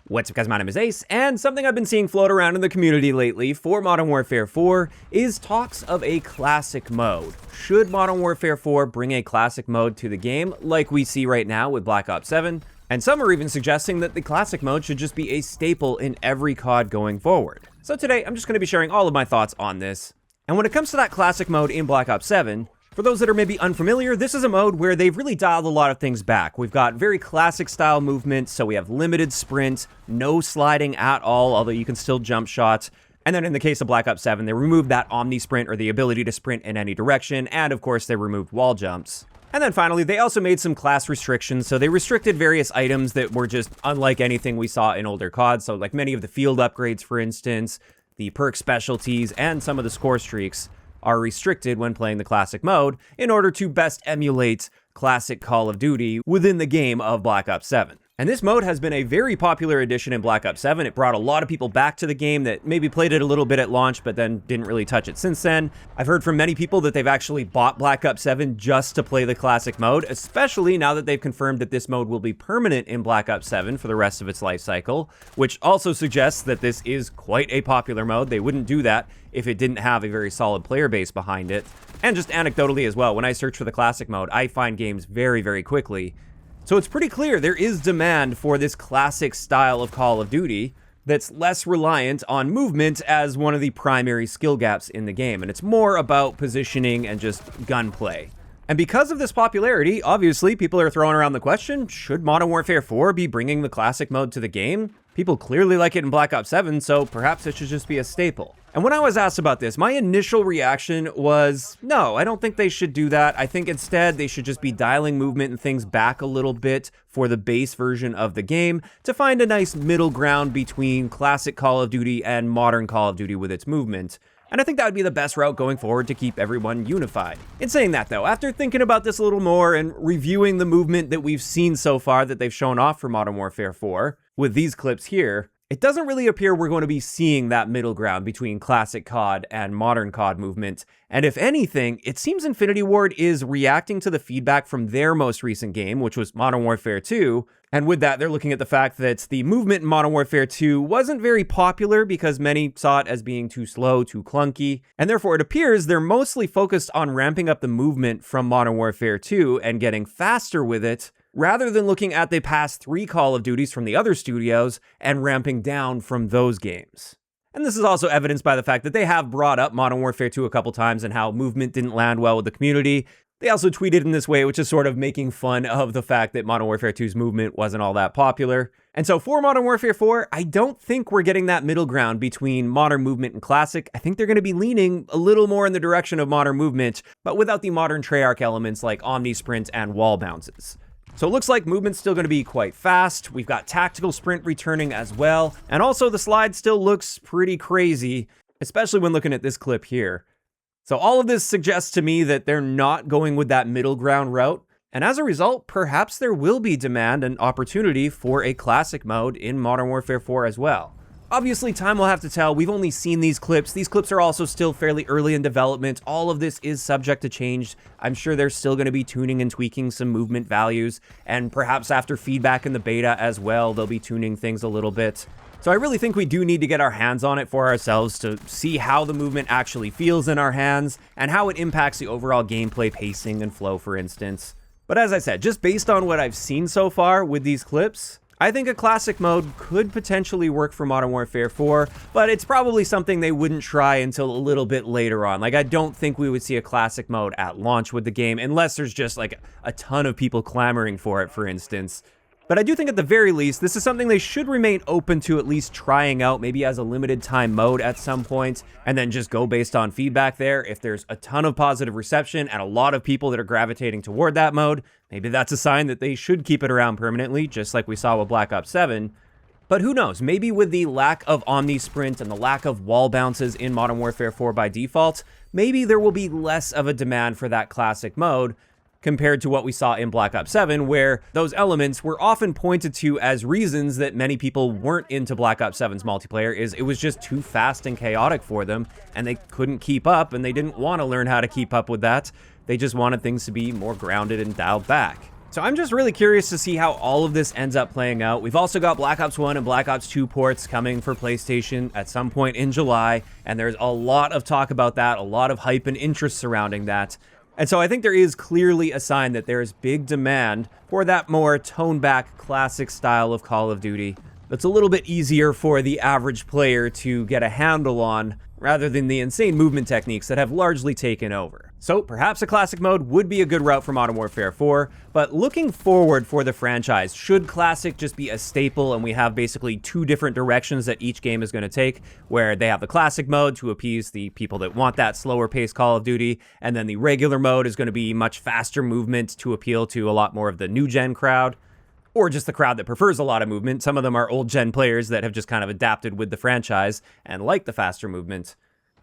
What's up guys, my name is Ace, and something I've been seeing float around in the community lately for Modern Warfare 4 is talks of a classic mode. Should Modern Warfare 4 bring a classic mode to the game, like we see right now with Black Ops 7? And some are even suggesting that the classic mode should just be a staple in every COD going forward. So today, I'm just going to be sharing all of my thoughts on this. And when it comes to that classic mode in Black Ops 7, for those that are maybe unfamiliar, this is a mode where they've really dialed a lot of things back. We've got very classic style movement, so we have limited sprint, no sliding at all, although you can still jump shots. And then in the case of Black Ops 7, they removed that omni sprint, or the ability to sprint in any direction, and of course they removed wall jumps. And then finally, they also made some class restrictions, so they restricted various items that were just unlike anything we saw in older CODs, so like many of the field upgrades, for instance, the perk specialties, and some of the score streaks are restricted when playing the classic mode in order to best emulate classic Call of Duty within the game of Black Ops 7. And this mode has been a very popular addition in Black Ops 7. It brought a lot of people back to the game that maybe played it a little bit at launch, but then didn't really touch it since then. I've heard from many people that they've actually bought Black Ops 7 just to play the classic mode, especially now that they've confirmed that this mode will be permanent in Black Ops 7 for the rest of its life cycle, which also suggests that this is quite a popular mode. They wouldn't do that if it didn't have a very solid player base behind it. And just anecdotally as well, when I search for the classic mode, I find games very, very quickly. So it's pretty clear there is demand for this classic style of Call of Duty that's less reliant on movement as one of the primary skill gaps in the game, and it's more about positioning and just gunplay. And because of this popularity, obviously people are throwing around the question, should Modern Warfare 4 be bringing the classic mode to the game? People clearly like it in Black Ops 7, so perhaps it should just be a staple. And when I was asked about this, my initial reaction was, no, I don't think they should do that. I think instead they should just be dialing movement and things back a little bit for the base version of the game to find a nice middle ground between classic Call of Duty and modern Call of Duty with its movement. And I think that would be the best route going forward to keep everyone unified. In saying that though, after thinking about this a little more and reviewing the movement that we've seen so far that they've shown off for Modern Warfare 4, with these clips here, it doesn't really appear we're going to be seeing that middle ground between classic COD and modern COD movement. And if anything, it seems Infinity Ward is reacting to the feedback from their most recent game, which was Modern Warfare 2. And with that, they're looking at the fact that the movement in Modern Warfare 2 wasn't very popular because many saw it as being too slow, too clunky. And therefore, it appears they're mostly focused on ramping up the movement from Modern Warfare 2 and getting faster with it, rather than looking at the past 3 Call of Duties from the other studios and ramping down from those games. And this is also evidenced by the fact that they have brought up Modern Warfare 2 a couple times and how movement didn't land well with the community. They also tweeted in this way, which is sort of making fun of the fact that Modern Warfare 2's movement wasn't all that popular. And so for Modern Warfare 4, I don't think we're getting that middle ground between modern movement and classic. I think they're going to be leaning a little more in the direction of modern movement, but without the modern Treyarch elements like omni sprint and wall bounces. So it looks like movement's still going to be quite fast. We've got tactical sprint returning as well. And also the slide still looks pretty crazy, especially when looking at this clip here. So all of this suggests to me that they're not going with that middle ground route. And as a result, perhaps there will be demand and opportunity for a classic mode in Modern Warfare 4 as well. Obviously, time will have to tell. We've only seen these clips. These clips are also still fairly early in development. All of this is subject to change. I'm sure they're still going to be tuning and tweaking some movement values, and perhaps after feedback in the beta as well, they'll be tuning things a little bit. So I really think we do need to get our hands on it for ourselves to see how the movement actually feels in our hands and how it impacts the overall gameplay pacing and flow, for instance. But as I said, just based on what I've seen so far with these clips, I think a classic mode could potentially work for Modern Warfare 4, but it's probably something they wouldn't try until a little bit later on. Like, I don't think we would see a classic mode at launch with the game, unless there's just like a ton of people clamoring for it, for instance. But I do think at the very least, this is something they should remain open to at least trying out, maybe as a limited time mode at some point, and then just go based on feedback there. If there's a ton of positive reception and a lot of people that are gravitating toward that mode, maybe that's a sign that they should keep it around permanently, just like we saw with Black Ops 7. But who knows, maybe with the lack of omni sprint and the lack of wall bounces in Modern Warfare 4 by default, maybe there will be less of a demand for that classic mode, compared to what we saw in Black Ops 7, where those elements were often pointed to as reasons that many people weren't into Black Ops 7's multiplayer, is it was just too fast and chaotic for them, and they couldn't keep up, and they didn't want to learn how to keep up with that. They just wanted things to be more grounded and dialed back. So I'm just really curious to see how all of this ends up playing out. We've also got Black Ops 1 and Black Ops 2 ports coming for PlayStation at some point in July, and there's a lot of talk about that, a lot of hype and interest surrounding that. And so I think there is clearly a sign that there is big demand for that more toned-back, classic style of Call of Duty that's a little bit easier for the average player to get a handle on, rather than the insane movement techniques that have largely taken over. So perhaps a classic mode would be a good route for Modern Warfare 4, but looking forward for the franchise, should classic just be a staple and we have basically two different directions that each game is going to take, where they have the classic mode to appease the people that want that slower paced Call of Duty, and then the regular mode is going to be much faster movement to appeal to a lot more of the new gen crowd, or just the crowd that prefers a lot of movement. Some of them are old gen players that have just kind of adapted with the franchise and like the faster movement.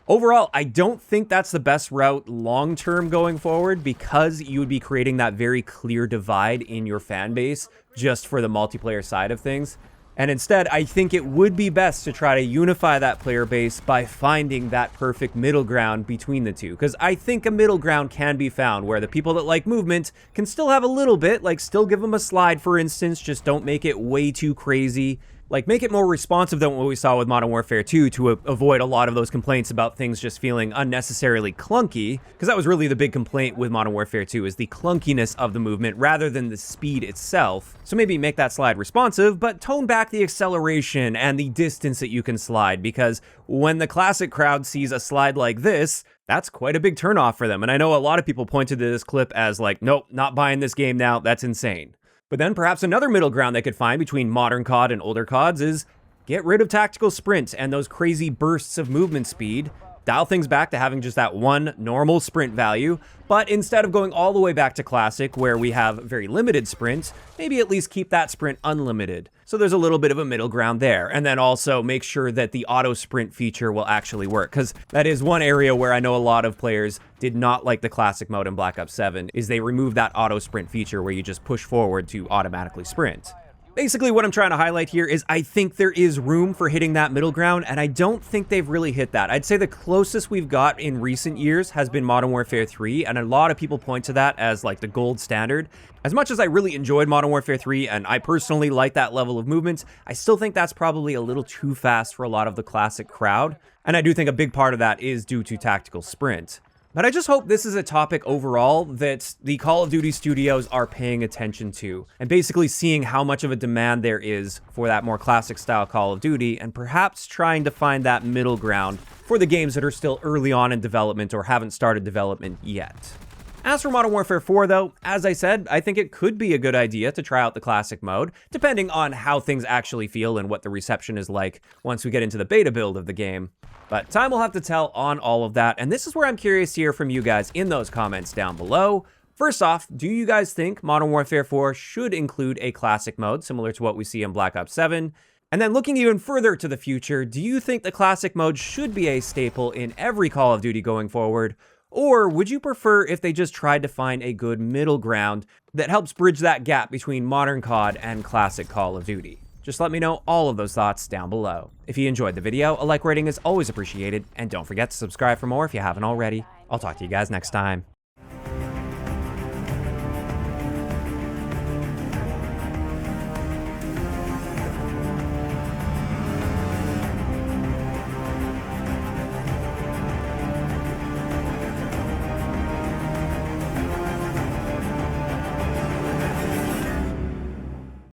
Overall, I don't think that's the best route long-term going forward, because you would be creating that very clear divide in your fan base just for the multiplayer side of things. And instead, I think it would be best to try to unify that player base by finding that perfect middle ground between the two. Because I think a middle ground can be found where the people that like movement can still have a little bit, like still give them a slide, for instance, just don't make it way too crazy. Like, make it more responsive than what we saw with Modern Warfare 2 to avoid a lot of those complaints about things just feeling unnecessarily clunky, because that was really the big complaint with Modern Warfare 2, is the clunkiness of the movement rather than the speed itself. So maybe make that slide responsive, but tone back the acceleration and the distance that you can slide, because when the classic crowd sees a slide like this, that's quite a big turnoff for them. And I know a lot of people pointed to this clip as like, nope, not buying this game now, that's insane. But then perhaps another middle ground they could find between modern COD and older CODs is get rid of tactical sprint and those crazy bursts of movement speed, dial things back to having just that one normal sprint value, but instead of going all the way back to classic where we have very limited sprints, maybe at least keep that sprint unlimited. So there's a little bit of a middle ground there. And then also make sure that the auto sprint feature will actually work, because that is one area where I know a lot of players did not like the classic mode in Black Ops 7, is they removed that auto sprint feature where you just push forward to automatically sprint. Basically, what I'm trying to highlight here is I think there is room for hitting that middle ground, and I don't think they've really hit that. I'd say the closest we've got in recent years has been Modern Warfare 3, and a lot of people point to that as like the gold standard. As much as I really enjoyed Modern Warfare 3, and I personally like that level of movement, I still think that's probably a little too fast for a lot of the classic crowd, and I do think a big part of that is due to tactical sprint. But I just hope this is a topic overall that the Call of Duty studios are paying attention to, and basically seeing how much of a demand there is for that more classic style Call of Duty, and perhaps trying to find that middle ground for the games that are still early on in development or haven't started development yet. As for Modern Warfare 4 though, as I said, I think it could be a good idea to try out the classic mode, depending on how things actually feel and what the reception is like once we get into the beta build of the game. But time will have to tell on all of that, and this is where I'm curious to hear from you guys in those comments down below. First off, do you guys think Modern Warfare 4 should include a classic mode similar to what we see in Black Ops 7? And then looking even further to the future, do you think the classic mode should be a staple in every Call of Duty going forward? Or would you prefer if they just tried to find a good middle ground that helps bridge that gap between modern COD and classic Call of Duty? Just let me know all of those thoughts down below. If you enjoyed the video, a like rating is always appreciated, and don't forget to subscribe for more if you haven't already. I'll talk to you guys next time.